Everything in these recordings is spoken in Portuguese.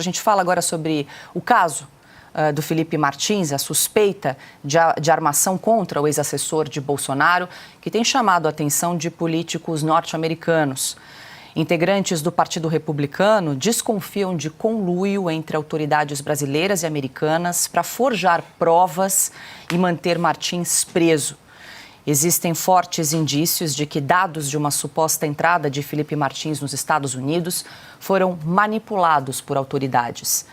Ministro, a gente fala agora sobre o caso do Felipe Martins, a suspeita de armação contra o ex-assessor de Bolsonaro, que tem chamado a atenção de políticos norte-americanos. Integrantes do Partido Republicano desconfiam de conluio entre autoridades brasileiras e americanas para forjar provas e manter Martins preso. Existem fortes indícios de que dados de uma suposta entrada de Felipe Martins nos Estados Unidos foram manipulados por autoridades.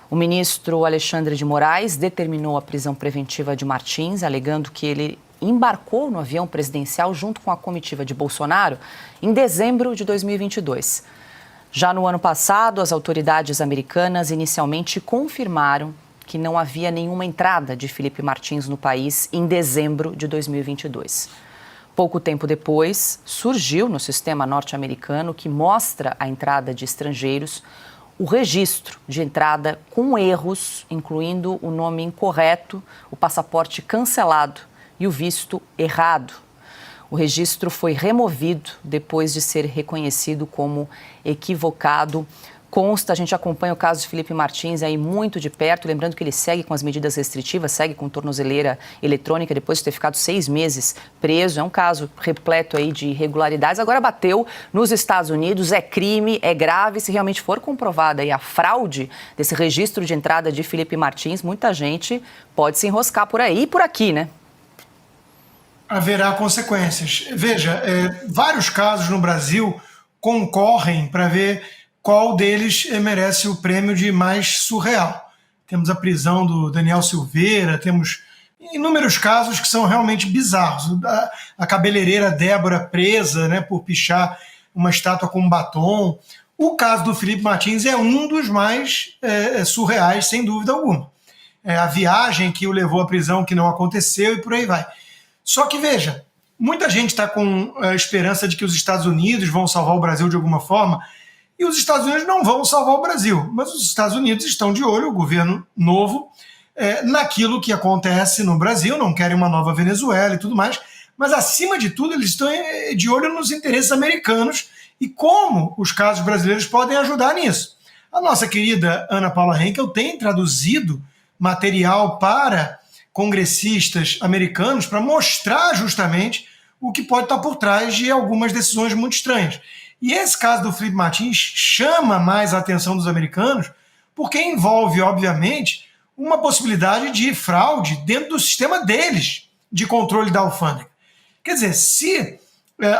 O ministro Alexandre de Moraes determinou a prisão preventiva de Martins, alegando que ele embarcou no avião presidencial junto com a comitiva de Bolsonaro em dezembro de 2022. Já no ano passado, as autoridades americanas inicialmente confirmaram que não havia nenhuma entrada de Felipe Martins no país em dezembro de 2022. Pouco tempo depois, surgiu no sistema norte-americano, que mostra a entrada de estrangeiros, o registro de entrada com erros, incluindo o nome incorreto, o passaporte cancelado e o visto errado. O registro foi removido depois de ser reconhecido como equivocado. Consta, a gente acompanha o caso de Felipe Martins aí muito de perto, lembrando que ele segue com as medidas restritivas, segue com tornozeleira eletrônica depois de ter ficado 6 meses preso. É um caso repleto aí de irregularidades. Agora bateu nos Estados Unidos, é crime, é grave. Se realmente for comprovada aí a fraude desse registro de entrada de Felipe Martins, muita gente pode se enroscar por aí e por aqui, né? Haverá consequências. Veja, vários casos no Brasil concorrem para ver qual deles merece o prêmio de mais surreal. Temos a prisão do Daniel Silveira, temos inúmeros casos que são realmente bizarros. A cabeleireira Débora presa, né, por pichar uma estátua com batom. O caso do Felipe Martins é um dos mais surreais, sem dúvida alguma. A viagem que o levou à prisão que não aconteceu e por aí vai. Só que, veja, muita gente está com a esperança de que os Estados Unidos vão salvar o Brasil de alguma forma, e os Estados Unidos não vão salvar o Brasil, mas os Estados Unidos estão de olho, o governo novo, naquilo que acontece no Brasil, não querem uma nova Venezuela e tudo mais, mas, acima de tudo, eles estão de olho nos interesses americanos e como os casos brasileiros podem ajudar nisso. A nossa querida Ana Paula Henkel tem traduzido material para congressistas americanos para mostrar justamente o que pode estar por trás de algumas decisões muito estranhas. E esse caso do Felipe Martins chama mais a atenção dos americanos porque envolve, obviamente, uma possibilidade de fraude dentro do sistema deles de controle da alfândega. Quer dizer, se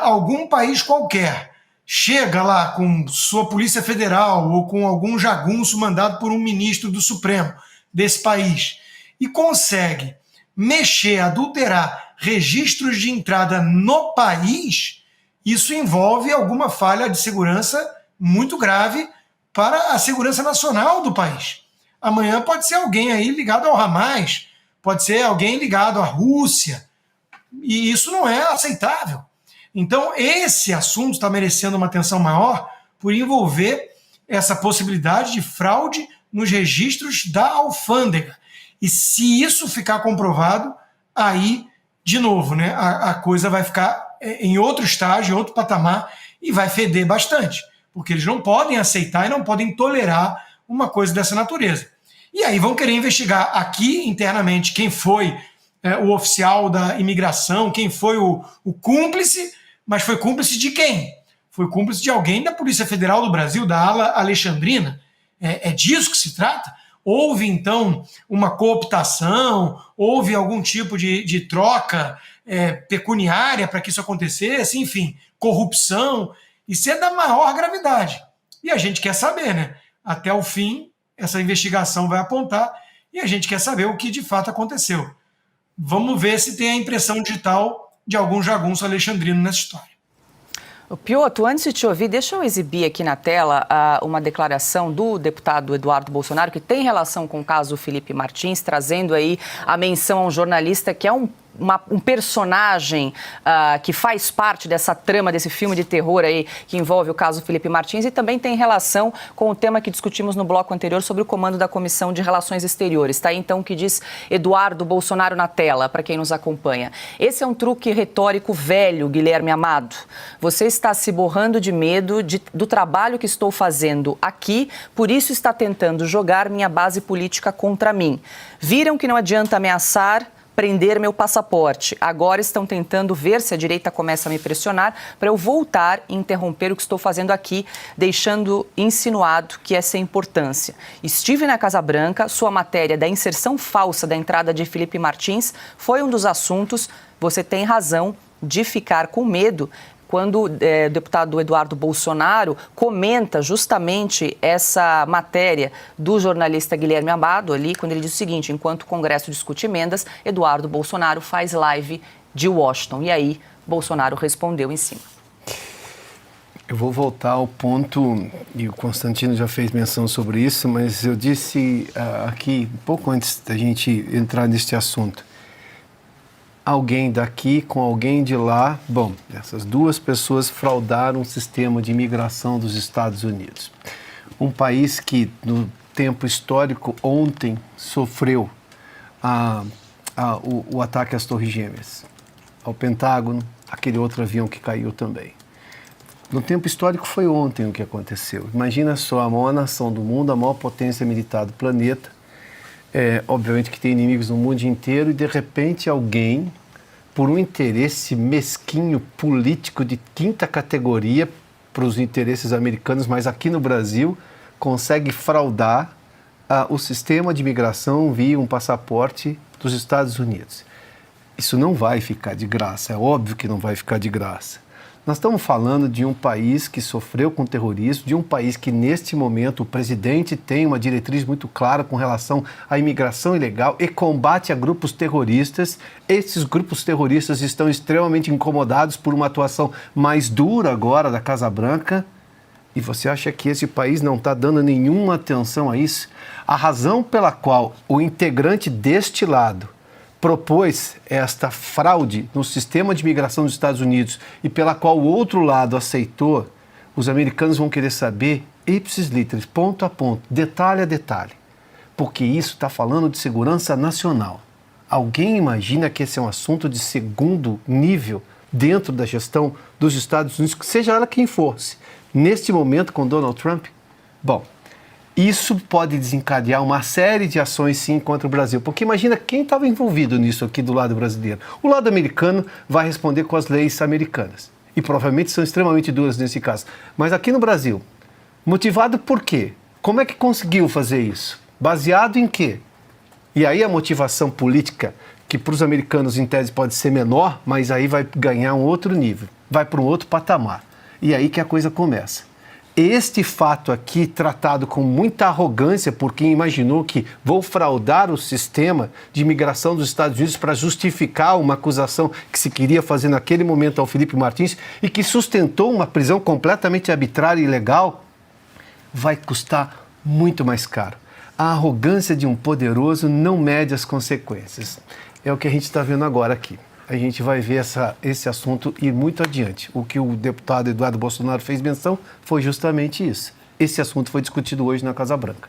algum país qualquer chega lá com sua Polícia Federal ou com algum jagunço mandado por um ministro do Supremo desse país e consegue mexer, adulterar registros de entrada no país, isso envolve alguma falha de segurança muito grave para a segurança nacional do país. Amanhã pode ser alguém aí ligado ao Hamas, pode ser alguém ligado à Rússia, e isso não é aceitável. Então, esse assunto está merecendo uma atenção maior por envolver essa possibilidade de fraude nos registros da alfândega. E se isso ficar comprovado, aí, de novo, né, a coisa vai ficar em outro estágio, em outro patamar, e vai feder bastante, porque eles não podem aceitar e não podem tolerar uma coisa dessa natureza. E aí vão querer investigar aqui internamente quem foi o oficial da imigração, quem foi o cúmplice, mas foi cúmplice de quem? Foi cúmplice de alguém da Polícia Federal do Brasil, da ala alexandrina. É disso que se trata? Houve, então, uma cooptação? Houve algum tipo de troca pecuniária para que isso acontecesse? Enfim, corrupção? Isso é da maior gravidade. E a gente quer saber, né? Até o fim, essa investigação vai apontar e a gente quer saber o que de fato aconteceu. Vamos ver se tem a impressão digital de algum jagunço alexandrino nessa história. Piotr, antes de te ouvir, deixa eu exibir aqui na tela uma declaração do deputado Eduardo Bolsonaro, que tem relação com o caso Felipe Martins, trazendo aí a menção a um jornalista que é um um personagem que faz parte dessa trama, desse filme de terror aí que envolve o caso Felipe Martins, e também tem relação com o tema que discutimos no bloco anterior sobre o comando da Comissão de Relações Exteriores. Está aí então o que diz Eduardo Bolsonaro na tela, para quem nos acompanha. Esse é um truque retórico velho, Guilherme Amado. Você está se borrando de medo do trabalho que estou fazendo aqui, por isso está tentando jogar minha base política contra mim. Viram que não adianta ameaçar, prender meu passaporte. Agora estão tentando ver se a direita começa a me pressionar para eu voltar e interromper o que estou fazendo aqui, deixando insinuado que é sem importância. Estive na Casa Branca, sua matéria da inserção falsa da entrada de Felipe Martins foi um dos assuntos. Você tem razão de ficar com medo quando o deputado Eduardo Bolsonaro comenta justamente essa matéria do jornalista Guilherme Amado ali, quando ele diz o seguinte: enquanto o Congresso discute emendas, Eduardo Bolsonaro faz live de Washington. E aí, Bolsonaro respondeu em cima. Eu vou voltar ao ponto, e o Constantino já fez menção sobre isso, mas eu disse aqui, um pouco antes da gente entrar neste assunto, alguém daqui com alguém de lá. Bom, essas duas pessoas fraudaram o sistema de imigração dos Estados Unidos. Um país que, no tempo histórico, ontem sofreu o ataque às Torres Gêmeas, ao Pentágono, aquele outro avião que caiu também. No tempo histórico foi ontem o que aconteceu. Imagina só, a maior nação do mundo, a maior potência militar do planeta, obviamente que tem inimigos no mundo inteiro, e de repente alguém, por um interesse mesquinho político de quinta categoria para os interesses americanos, mas aqui no Brasil, consegue fraudar o sistema de imigração via um passaporte dos Estados Unidos. Isso não vai ficar de graça, é óbvio que não vai ficar de graça. Nós estamos falando de um país que sofreu com terrorismo, de um país que, neste momento, o presidente tem uma diretriz muito clara com relação à imigração ilegal e combate a grupos terroristas. Esses grupos terroristas estão extremamente incomodados por uma atuação mais dura agora da Casa Branca. E você acha que esse país não está dando nenhuma atenção a isso? A razão pela qual o integrante deste lado propôs esta fraude no sistema de imigração dos Estados Unidos e pela qual o outro lado aceitou, os americanos vão querer saber ipsis literis, ponto a ponto, detalhe a detalhe, porque isso está falando de segurança nacional. Alguém imagina que esse é um assunto de segundo nível dentro da gestão dos Estados Unidos, seja ela quem fosse, neste momento com Donald Trump? Bom, isso pode desencadear uma série de ações, sim, contra o Brasil. Porque imagina quem estava envolvido nisso aqui do lado brasileiro. O lado americano vai responder com as leis americanas. E provavelmente são extremamente duras nesse caso. Mas aqui no Brasil, motivado por quê? Como é que conseguiu fazer isso? Baseado em quê? E aí a motivação política, que para os americanos em tese pode ser menor, mas aí vai ganhar um outro nível, vai para um outro patamar. E aí que a coisa começa. Este fato aqui, tratado com muita arrogância por quem imaginou que vou fraudar o sistema de imigração dos Estados Unidos para justificar uma acusação que se queria fazer naquele momento ao Felipe Martins e que sustentou uma prisão completamente arbitrária e ilegal, vai custar muito mais caro. A arrogância de um poderoso não mede as consequências. É o que a gente está vendo agora aqui. A gente vai ver esse assunto ir muito adiante. O que o deputado Eduardo Bolsonaro fez menção foi justamente isso. Esse assunto foi discutido hoje na Casa Branca.